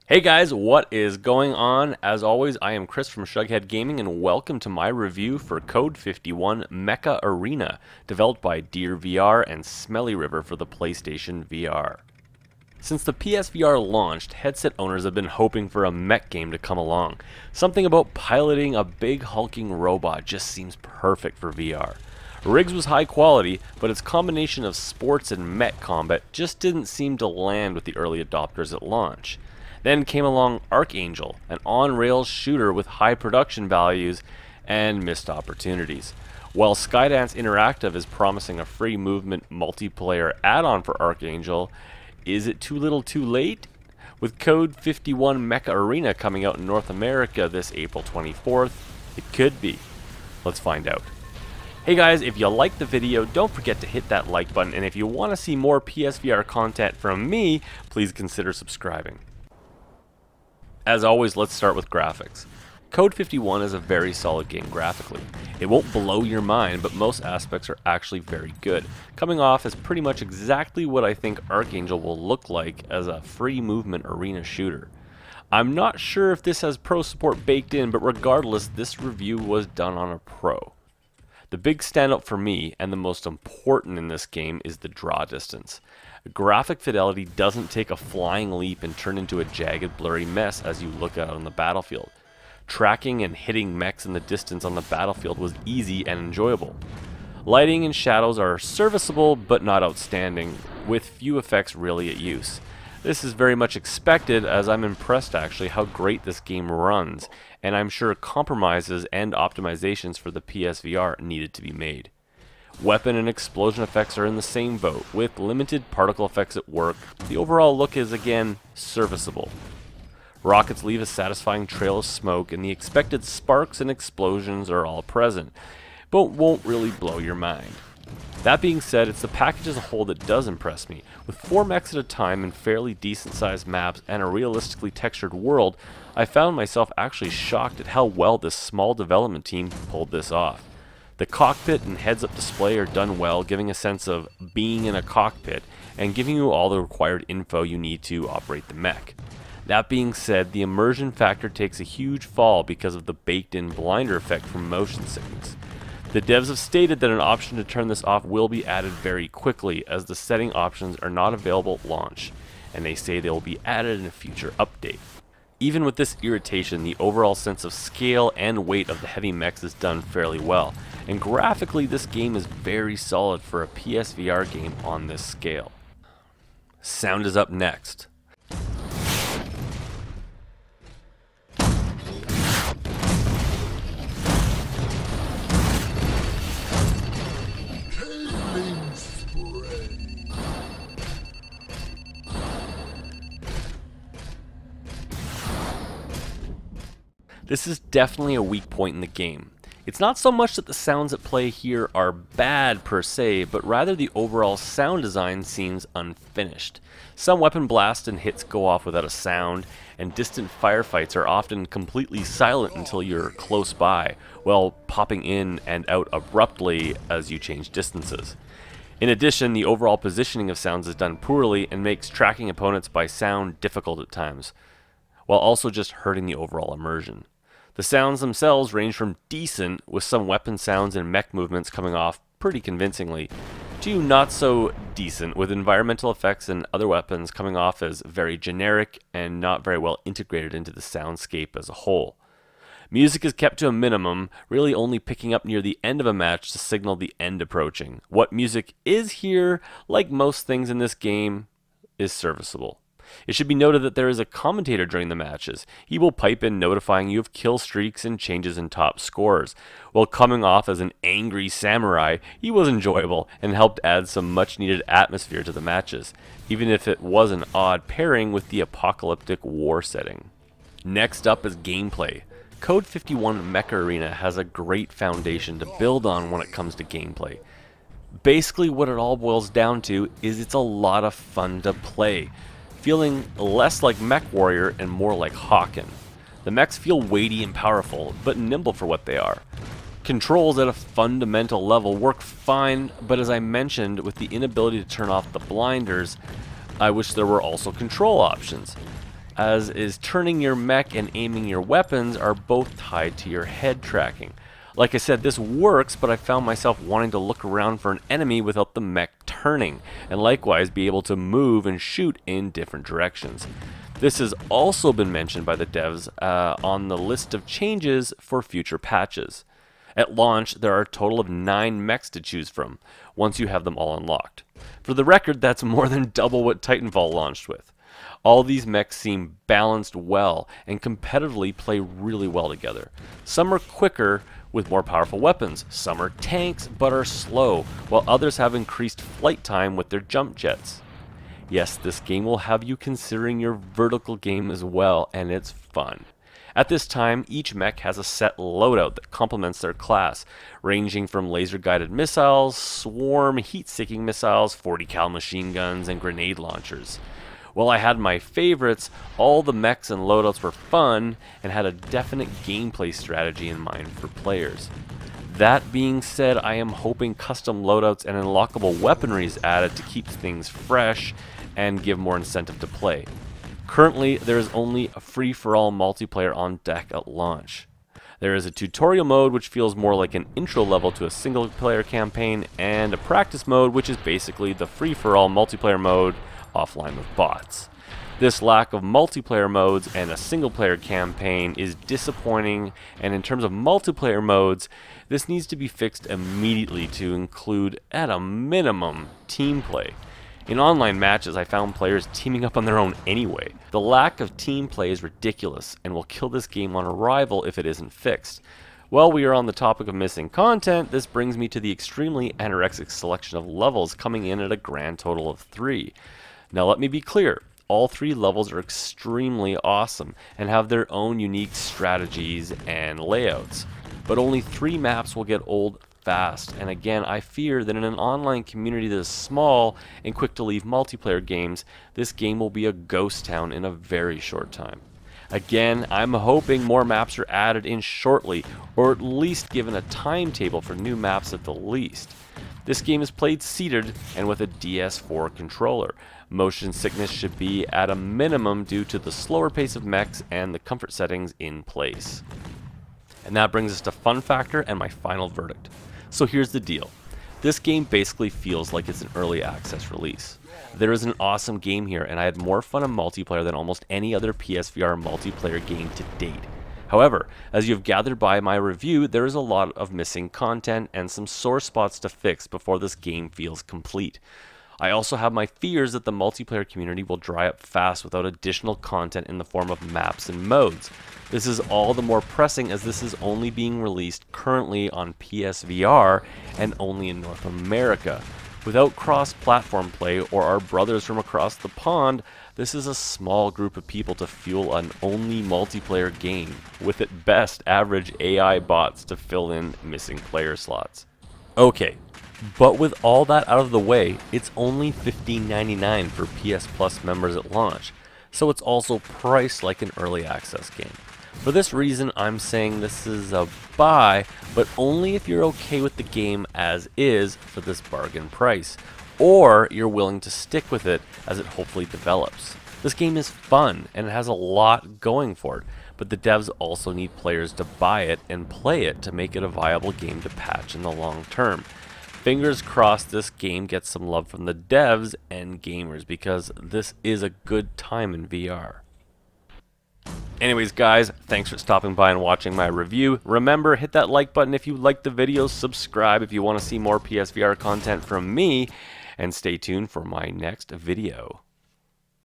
Hey guys, what is going on? As always, I am Chris from Shugghead Gaming and welcome to my review for Code 51 Mecha Arena, developed by Deer VR and Smelly River for the PlayStation VR. Since the PSVR launched, headset owners have been hoping for a mech game to come along. Something about piloting a big hulking robot just seems perfect for VR. Rigs was high quality, but its combination of sports and mech combat just didn't seem to land with the early adopters at launch. Then came along Archangel, an on-rails shooter with high production values and missed opportunities. While Skydance Interactive is promising a free movement multiplayer add-on for Archangel, is it too little too late? With Code 51 Mecha Arena coming out in North America this April 24th, it could be. Let's find out. Hey guys, if you liked the video, don't forget to hit that like button, and if you want to see more PSVR content from me, please consider subscribing. As always, let's start with graphics. Code 51 is a very solid game graphically. It won't blow your mind, but most aspects are actually very good, coming off as pretty much exactly what I think Archangel will look like as a free movement arena shooter. I'm not sure if this has pro support baked in, but regardless, this review was done on a pro. The big standout for me, and the most important in this game, is the draw distance. Graphic fidelity doesn't take a flying leap and turn into a jagged, blurry mess as you look out on the battlefield. Tracking and hitting mechs in the distance on the battlefield was easy and enjoyable. Lighting and shadows are serviceable but not outstanding, with few effects really at use. This is very much expected, as I'm impressed actually how great this game runs, and I'm sure compromises and optimizations for the PSVR needed to be made. Weapon and explosion effects are in the same boat, with limited particle effects at work. The overall look is again serviceable. Rockets leave a satisfying trail of smoke, and the expected sparks and explosions are all present, but won't really blow your mind. That being said, it's the package as a whole that does impress me. With 4 mechs at a time and fairly decent sized maps and a realistically textured world, I found myself actually shocked at how well this small development team pulled this off. The cockpit and heads-up display are done well, giving a sense of being in a cockpit and giving you all the required info you need to operate the mech. That being said, the immersion factor takes a huge fall because of the baked-in blinder effect from motion sickness. The devs have stated that an option to turn this off will be added very quickly, as the setting options are not available at launch, and they say they will be added in a future update. Even with this irritation, the overall sense of scale and weight of the heavy mechs is done fairly well, and graphically this game is very solid for a PSVR game on this scale. Sound is up next. This is definitely a weak point in the game. It's not so much that the sounds at play here are bad per se, but rather the overall sound design seems unfinished. Some weapon blasts and hits go off without a sound, and distant firefights are often completely silent until you're close by, while popping in and out abruptly as you change distances. In addition, the overall positioning of sounds is done poorly and makes tracking opponents by sound difficult at times, while also just hurting the overall immersion. The sounds themselves range from decent, with some weapon sounds and mech movements coming off pretty convincingly, to not so decent, with environmental effects and other weapons coming off as very generic and not very well integrated into the soundscape as a whole. Music is kept to a minimum, really only picking up near the end of a match to signal the end approaching. What music is here, like most things in this game, is serviceable. It should be noted that there is a commentator during the matches. He will pipe in notifying you of kill streaks and changes in top scores. While coming off as an angry samurai, he was enjoyable and helped add some much needed atmosphere to the matches, even if it was an odd pairing with the apocalyptic war setting. Next up is gameplay. Code 51 Mecha Arena has a great foundation to build on when it comes to gameplay. Basically what it all boils down to is it's a lot of fun to play, feeling less like Mech Warrior and more like Hawkin. The mechs feel weighty and powerful, but nimble for what they are. Controls at a fundamental level work fine, but as I mentioned, with the inability to turn off the blinders, I wish there were also control options. as is turning your mech and aiming your weapons are both tied to your head tracking. Like I said, this works, but I found myself wanting to look around for an enemy without the mech turning, and likewise be able to move and shoot in different directions. This has also been mentioned by the devs on the list of changes for future patches. At launch, there are a total of 9 mechs to choose from, once you have them all unlocked. For the record, that's more than double what Titanfall launched with. All these mechs seem balanced well and competitively play really well together. Some are quicker with more powerful weapons, some are tanks but are slow, while others have increased flight time with their jump jets. Yes, this game will have you considering your vertical game as well, and it's fun. At this time, each mech has a set loadout that complements their class, ranging from laser-guided missiles, swarm heat-seeking missiles, 40 cal machine guns, and grenade launchers. While I had my favorites, all the mechs and loadouts were fun and had a definite gameplay strategy in mind for players. That being said, I am hoping custom loadouts and unlockable weaponry is added to keep things fresh and give more incentive to play. Currently, there is only a free-for-all multiplayer on deck at launch. There is a tutorial mode which feels more like an intro level to a single-player campaign, and a practice mode which is basically the free-for-all multiplayer mode offline with bots. This lack of multiplayer modes and a single-player campaign is disappointing, and in terms of multiplayer modes, this needs to be fixed immediately to include, at a minimum, team play. In online matches, I found players teaming up on their own anyway. The lack of team play is ridiculous and will kill this game on arrival if it isn't fixed. While we are on the topic of missing content, this brings me to the extremely anorexic selection of levels coming in at a grand total of 3. Now let me be clear, all 3 levels are extremely awesome and have their own unique strategies and layouts, but only 3 maps will get old fast, and again, I fear that in an online community that is small and quick to leave multiplayer games, this game will be a ghost town in a very short time. Again, I'm hoping more maps are added in shortly, or at least given a timetable for new maps at the least. This game is played seated and with a DS4 controller. Motion sickness should be at a minimum due to the slower pace of mechs and the comfort settings in place. And that brings us to fun factor and my final verdict. So here's the deal. This game basically feels like it's an early access release. There is an awesome game here, and I had more fun in multiplayer than almost any other PSVR multiplayer game to date. However, as you've gathered by my review, there is a lot of missing content and some sore spots to fix before this game feels complete. I also have my fears that the multiplayer community will dry up fast without additional content in the form of maps and modes. This is all the more pressing as this is only being released currently on PSVR and only in North America. Without cross-platform play or our brothers from across the pond, this is a small group of people to fuel an only multiplayer game, with at best average AI bots to fill in missing player slots. Okay, but with all that out of the way, it's only $15.99 for PS Plus members at launch, so it's also priced like an early access game. For this reason, I'm saying this is a buy, but only if you're okay with the game as is for this bargain price, or you're willing to stick with it as it hopefully develops. This game is fun, and it has a lot going for it, but the devs also need players to buy it and play it to make it a viable game to patch in the long term. Fingers crossed this game gets some love from the devs and gamers, because this is a good time in VR. Anyways guys, thanks for stopping by and watching my review. Remember, hit that like button if you liked the video, subscribe if you want to see more PSVR content from me, and stay tuned for my next video.